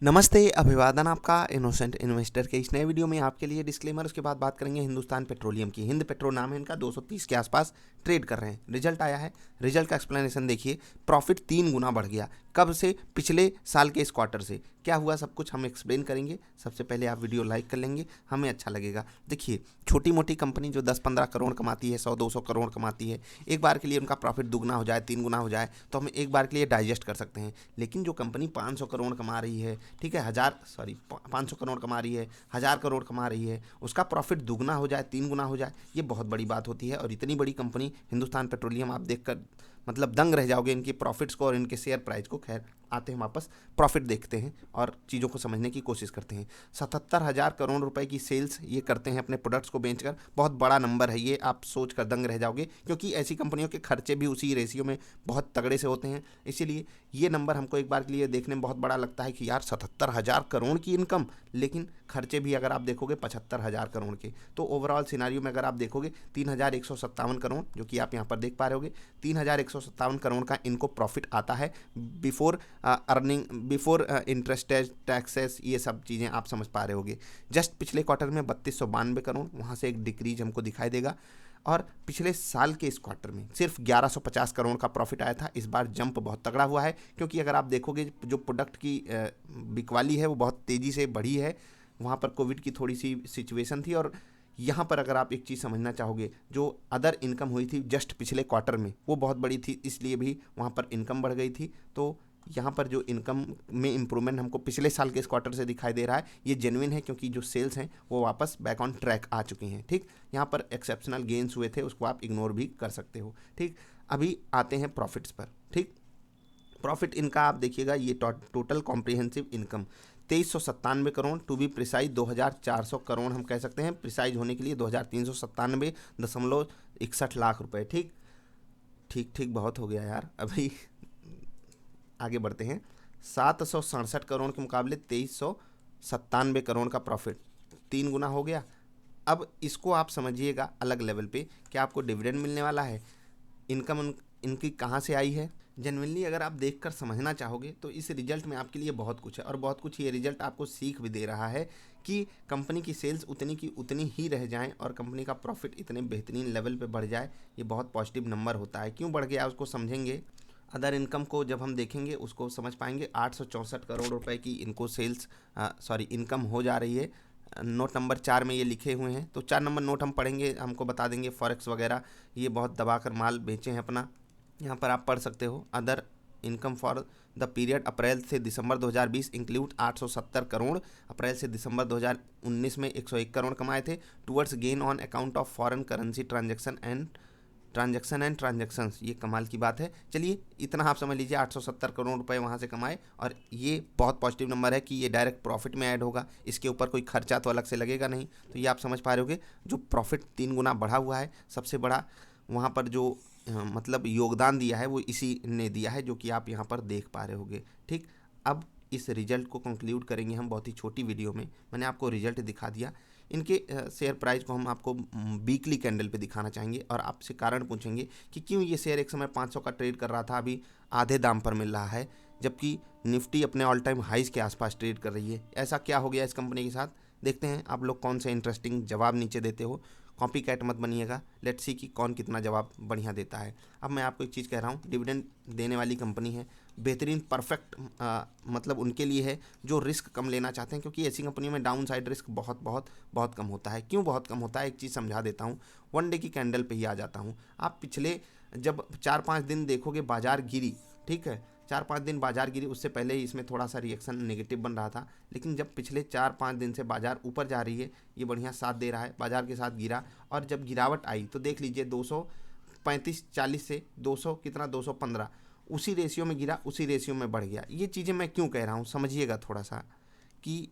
नमस्ते, अभिवादन आपका इनोसेंट इन्वेस्टर के इस नए वीडियो में आपके लिए डिस्क्लेमर। उसके बाद बात करेंगे हिंदुस्तान पेट्रोलियम की। हिंद पेट्रोल नाम है इनका, 230 के आसपास ट्रेड कर रहे हैं। रिजल्ट आया है, रिजल्ट का एक्सप्लेनेशन देखिए। प्रॉफिट 3 गुना बढ़ गया। कब से? पिछले साल के इस क्वार्टर से। क्या हुआ सब कुछ हम एक्सप्लेन करेंगे। सबसे पहले आप वीडियो लाइक कर लेंगे, हमें अच्छा लगेगा। देखिए, छोटी मोटी कंपनी जो 10-15 करोड़ कमाती है, 100-200 करोड़ कमाती है, एक बार के लिए उनका प्रॉफिट दुगना हो जाए, 3 गुना हो जाए तो हम एक बार के लिए डाइजेस्ट कर सकते हैं। लेकिन जो कंपनी 500 करोड़ कमा रही है, ठीक है, 500 करोड़ कमा रही है, 1000 करोड़ कमा रही है, उसका प्रॉफिट दुगना हो जाए, 3 गुना हो जाए, ये बहुत बड़ी बात होती है। और इतनी बड़ी कंपनी हिंदुस्तान पेट्रोलियम आप देखकर मतलब दंग रह जाओगे इनके प्रॉफिट्स को और इनके शेयर प्राइस को। खैर, आते हैं वापस, प्रॉफिट देखते हैं और चीज़ों को समझने की कोशिश करते हैं। 77,000 करोड़ रुपए की सेल्स ये करते हैं अपने प्रोडक्ट्स को बेचकर। बहुत बड़ा नंबर है ये, आप सोच कर दंग रह जाओगे, क्योंकि ऐसी कंपनियों के खर्चे भी उसी रेशियो में बहुत तगड़े से होते हैं। इसीलिए ये नंबर हमको एक बार के लिए देखने में बहुत बड़ा लगता है कि यार 77,000 करोड़ की इनकम, लेकिन खर्चे भी अगर आप देखोगे 75,000 करोड़ के। तो ओवरऑल सिनारियो में अगर आप देखोगे 3,157 करोड़, जो कि आप यहाँ पर देख पा रहे होगे, 3,157 करोड़ का इनको प्रॉफिट आता है before earning, before interest taxes, ये सब चीज़ें आप समझ पा रहे होगे। जस्ट पिछले क्वार्टर में 3292 करोड़, वहाँ से एक डिक्रीज हमको दिखाई देगा। और पिछले साल के इस क्वार्टर में सिर्फ 1150 करोड़ का प्रॉफिट आया था। इस बार जंप बहुत तगड़ा हुआ है, क्योंकि अगर आप देखोगे जो प्रोडक्ट की बिकवाली है वो बहुत तेज़ी से बढ़ी है। वहाँ पर कोविड की थोड़ी सी सिचुएशन थी। और यहाँ पर अगर आप एक चीज़ समझना चाहोगे, जो अदर इनकम हुई थी जस्ट पिछले क्वार्टर में, वो बहुत बड़ी थी, इसलिए भी वहाँ पर इनकम बढ़ गई थी। तो यहाँ पर जो इनकम में इम्प्रूवमेंट हमको पिछले साल के इस क्वार्टर से दिखाई दे रहा है, ये जेन्युइन है, क्योंकि जो सेल्स हैं वो वापस बैक ऑन ट्रैक आ चुकी हैं। ठीक, यहाँ पर एक्सेप्शनल गेन्स हुए थे, उसको आप इग्नोर भी कर सकते हो। ठीक, अभी आते हैं प्रॉफिट्स पर। ठीक, प्रॉफिट इनका आप देखिएगा, ये total comprehensive income 2397 crore, to be precise 2400 crore हम कह सकते हैं, प्रिसाइज होने के लिए 2397.61 लाख रुपए। ठीक ठीक ठीक, बहुत हो गया यार। अभी आगे बढ़ते हैं। 767 करोड़ के मुकाबले 2397 करोड़ का प्रॉफिट, 3 गुना हो गया। अब इसको आप समझिएगा अलग लेवल पे, क्या आपको डिविडेंड मिलने वाला है, इनकम इनकी कहाँ से आई है। जेनुइनली अगर आप देखकर समझना चाहोगे तो इस रिजल्ट में आपके लिए बहुत कुछ है, और बहुत कुछ ये रिजल्ट आपको सीख भी दे रहा है कि कंपनी की सेल्स उतनी की उतनी ही रह जाएं और कंपनी का प्रॉफिट इतने बेहतरीन लेवल पे बढ़ जाए। ये बहुत पॉजिटिव नंबर होता है। क्यों बढ़ गया उसको समझेंगे। अदर इनकम को जब हम देखेंगे उसको समझ पाएंगे। 864 करोड़ रुपए की इनको सेल्स इनकम हो जा रही है। नोट नंबर 4 में ये लिखे हुए हैं, तो 4 नंबर नोट हम पढ़ेंगे, हमको बता देंगे फॉरेक्स वगैरह ये बहुत दबाकर माल बेचे हैं अपना। यहाँ पर आप पढ़ सकते हो, other income for the period April से दिसंबर 2020 इंक्लूड 870 करोड़। अप्रैल से दिसंबर 2019 में 101 करोड़ कमाए थे। Towards gain on account of foreign currency and transactions, ये कमाल की बात है। चलिए, इतना आप समझ लीजिए, 870 करोड़ रुपए वहाँ से कमाए, और ये बहुत पॉजिटिव नंबर है कि ये डायरेक्ट प्रॉफिट में ऐड होगा, इसके ऊपर कोई खर्चा तो अलग से लगेगा नहीं। तो ये आप समझ पा रहे होगे, जो प्रॉफिट 3 गुना बढ़ा हुआ है, सबसे बड़ा वहाँ पर जो मतलब योगदान दिया है वो इसी ने दिया है, जो कि आप यहाँ पर देख पा रहे होगे। ठीक, अब इस रिजल्ट को कंक्लूड करेंगे हम बहुत ही छोटी वीडियो में। मैंने आपको रिजल्ट दिखा दिया। इनके शेयर प्राइस को हम आपको वीकली कैंडल पे दिखाना चाहेंगे, और आपसे कारण पूछेंगे कि क्यों ये शेयर एक समय 500 का ट्रेड कर रहा था, अभी आधे दाम पर मिल रहा है, जबकि निफ्टी अपने ऑल टाइम हाइज के आसपास ट्रेड कर रही है। ऐसा क्या हो गया इस कंपनी के साथ। देखते हैं आप लोग कौन से इंटरेस्टिंग जवाब नीचे देते हो। कॉपी कैट मत बनिएगा, लेट्स सी कि कौन कितना जवाब बढ़िया देता है। अब मैं आपको एक चीज़ कह रहा हूँ, डिविडेंड देने वाली कंपनी है, बेहतरीन परफेक्ट मतलब उनके लिए है जो रिस्क कम लेना चाहते हैं, क्योंकि ऐसी कंपनियों में डाउन साइड रिस्क बहुत बहुत बहुत कम होता है। क्यों बहुत कम होता है, एक चीज़ समझा देता हूँ। वन डे की कैंडल पे ही आ जाता हूँ। आप पिछले जब 4-5 दिन देखोगे बाजार गिरी, ठीक है, 4-5 दिन बाजार गिरी, उससे पहले ही इसमें थोड़ा सा रिएक्शन नेगेटिव बन रहा था, लेकिन जब पिछले 4-5 दिन से बाजार ऊपर जा रही है, ये बढ़िया साथ दे रहा है, बाजार के साथ गिरा, और जब गिरावट आई तो देख लीजिए 235-40 से 200 कितना 215, उसी रेशियो में गिरा, उसी रेशियो में बढ़ गया। ये चीज़ें मैं क्यों कह रहा हूँ समझिएगा थोड़ा सा, कि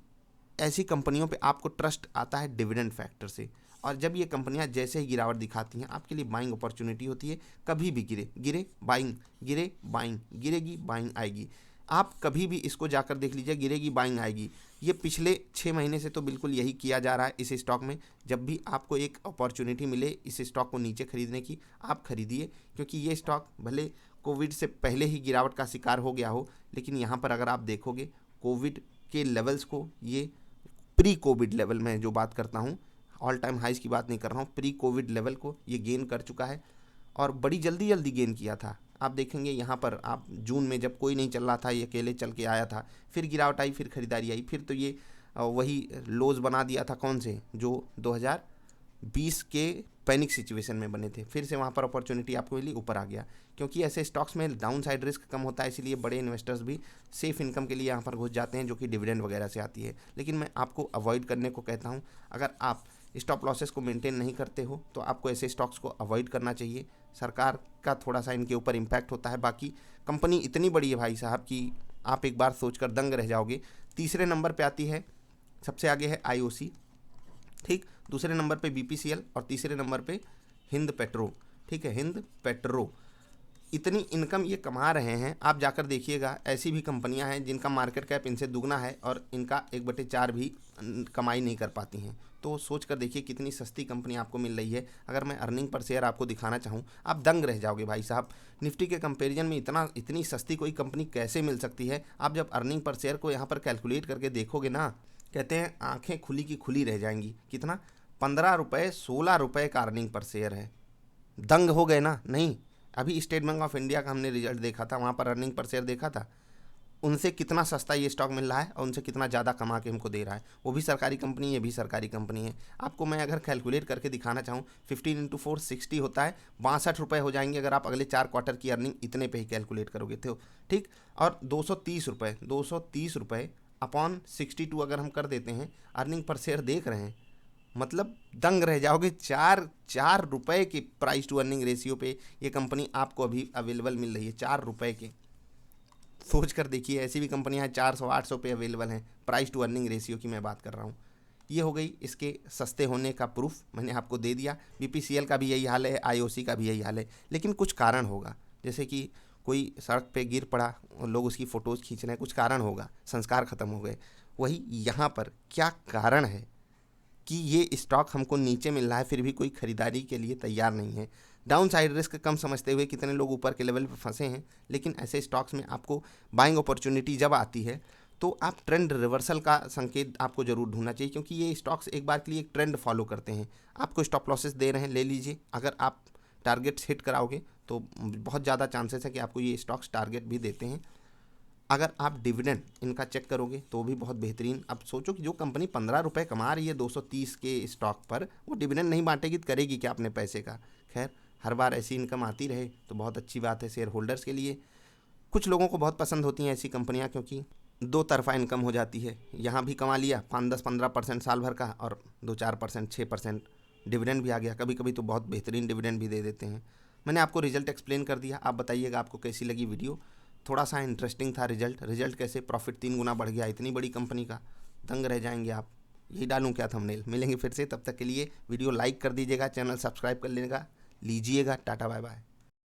ऐसी कंपनियों पे आपको ट्रस्ट आता है डिविडेंड फैक्टर से, और जब ये कंपनियां जैसे ही गिरावट दिखाती हैं आपके लिए बाइंग अपॉर्चुनिटी होती है। कभी भी गिरे गिरे बाइंग, गिरे बाइंग, गिरेगी बाइंग आएगी। आप कभी भी इसको जाकर देख लीजिए, गिरेगी बाइंग आएगी। ये पिछले 6 महीने से तो बिल्कुल यही किया जा रहा है इस स्टॉक में। जब भी आपको एक अपॉर्चुनिटी मिले इस स्टॉक को नीचे खरीदने की, आप खरीदिए, क्योंकि ये स्टॉक भले कोविड से पहले ही गिरावट का शिकार हो गया हो, लेकिन यहाँ पर अगर आप देखोगे कोविड के लेवल्स को, ये प्री कोविड लेवल में जो बात करता हूँ, ऑल टाइम हाइज की बात नहीं कर रहा हूँ, प्री कोविड लेवल को ये गेन कर चुका है और बड़ी जल्दी गेन किया था। आप देखेंगे यहाँ पर, आप जून में जब कोई नहीं चल रहा था, ये अकेले चल के आया था, फिर गिरावट आई, फिर खरीदारी आई, फिर तो ये वही लोज बना दिया था, कौन से, जो 2020 के पैनिक सिचुएशन में बने थे, फिर से वहाँ पर अपॉर्चुनिटी आपको मिली, ऊपर आ गया। क्योंकि ऐसे स्टॉक्स में डाउन साइड रिस्क कम होता है, इसीलिए बड़े इन्वेस्टर्स भी सेफ इनकम के लिए यहाँ पर घुस जाते हैं, जो कि डिविडेंड वगैरह से आती है। लेकिन मैं आपको अवॉइड करने को कहता हूँ, अगर आप स्टॉप लॉसेस को मेंटेन नहीं करते हो तो आपको ऐसे स्टॉक्स को अवॉइड करना चाहिए। सरकार का थोड़ा सा इनके ऊपर इम्पैक्ट होता है, बाकी कंपनी इतनी बड़ी है भाई साहब कि आप एक बार सोचकर दंग रह जाओगे। तीसरे नंबर पे आती है, सबसे आगे है आईओसी, ठीक, दूसरे नंबर पे बीपीसीएल और तीसरे नंबर पे हिंद पेट्रो, ठीक है, हिंद पेट्रो। इतनी इनकम ये कमा रहे हैं, आप जाकर देखिएगा, ऐसी भी कंपनियां हैं जिनका मार्केट कैप इनसे दुगना है और इनका 1/4 भी कमाई नहीं कर पाती हैं। तो सोच कर देखिए कितनी सस्ती कंपनी आपको मिल रही है। अगर मैं अर्निंग पर शेयर आपको दिखाना चाहूँ, आप दंग रह जाओगे भाई साहब। निफ्टी के कंपेरिजन में इतनी सस्ती कोई कंपनी कैसे मिल सकती है? आप जब अर्निंग पर शेयर को यहाँ पर कैलकुलेट करके देखोगे ना, कहते हैं आंखें खुली की खुली रह जाएंगी। कितना? 15 रुपये 16 रुपये का अर्निंग पर शेयर है। दंग हो गए ना? नहीं, अभी स्टेट बैंक ऑफ इंडिया का हमने रिजल्ट देखा था, वहाँ पर अर्निंग पर शेयर देखा था, उनसे कितना सस्ता ये स्टॉक मिल रहा है और उनसे कितना ज़्यादा कमा के हमको दे रहा है। वो भी सरकारी कंपनी, ये भी सरकारी कंपनी है। आपको मैं अगर कैलकुलेट करके दिखाना चाहूँ, 15 × 4 60 होता है, 62 रुपये हो जाएंगे अगर आप अगले 4 क्वार्टर की अर्निंग इतने पे ही कैलकुलेट करोगे तो, ठीक। और 230 रुपये अपॉन 62 अगर हम कर देते हैं, अर्निंग पर शेयर देख रहे हैं, मतलब दंग रह जाओगे। 4 रुपये के प्राइस टू अर्निंग रेशियो पे ये कंपनी आपको अभी अवेलेबल मिल रही है, 4 रुपये के। सोच कर देखिए, ऐसी भी कंपनियां 400-800 पे अवेलेबल हैं। प्राइस टू अर्निंग रेशियो की मैं बात कर रहा हूँ। ये हो गई इसके सस्ते होने का प्रूफ, मैंने आपको दे दिया। बीपीसीएल का भी यही हाल है, आईओसी का भी यही हाल है, लेकिन कुछ कारण होगा। जैसे कि कोई सड़क पे गिर पड़ा, लोग उसकी फ़ोटोज़ खींच रहे हैं, कुछ कारण होगा, संस्कार ख़त्म हो गए। वही यहाँ पर क्या कारण है कि ये स्टॉक हमको नीचे मिल रहा है, फिर भी कोई ख़रीदारी के लिए तैयार नहीं है। डाउन साइड रिस्क कम समझते हुए कितने लोग ऊपर के लेवल पर फंसे हैं। लेकिन ऐसे स्टॉक्स में आपको बाइंग अपॉर्चुनिटी जब आती है तो आप ट्रेंड रिवर्सल का संकेत आपको जरूर ढूंढना चाहिए, क्योंकि ये स्टॉक्स एक बार के लिए एक ट्रेंड फॉलो करते हैं। आपको स्टॉप लॉसेस दे रहे हैं, ले लीजिए। अगर आप टारगेट्स हिट कराओगे तो बहुत ज़्यादा चांसेस है कि आपको ये स्टॉक्स टारगेट भी देते हैं। अगर आप डिविडेंड इनका चेक करोगे तो भी बहुत बेहतरीन। अब सोचो कि जो कंपनी 15 रुपये कमा रही है 230 के स्टॉक पर, वो डिविडेंड नहीं बांटेगी तो करेगी क्या अपने पैसे का? खैर, हर बार ऐसी इनकम आती रहे तो बहुत अच्छी बात है शेयर होल्डर्स के लिए। कुछ लोगों को बहुत पसंद होती हैं ऐसी कंपनियां, क्योंकि दो तरफा इनकम हो जाती है। यहाँ भी कमा लिया 5-10-15% साल भर का, और 2-4% 6% डिविडेंड भी आ गया। कभी कभी तो बहुत बेहतरीन डिविडेंड भी दे देते हैं। मैंने आपको रिजल्ट एक्सप्लेन कर दिया, आप बताइएगा आपको कैसी लगी वीडियो। थोड़ा सा इंटरेस्टिंग था रिजल्ट कैसे प्रॉफिट 3 गुना बढ़ गया इतनी बड़ी कंपनी का, दंग रह जाएंगे आप। यही डालूं क्या थंबनेल? मिलेंगे फिर से, तब तक के लिए वीडियो लाइक कर दीजिएगा, चैनल सब्सक्राइब कर लीजिएगा। Tata bye bye.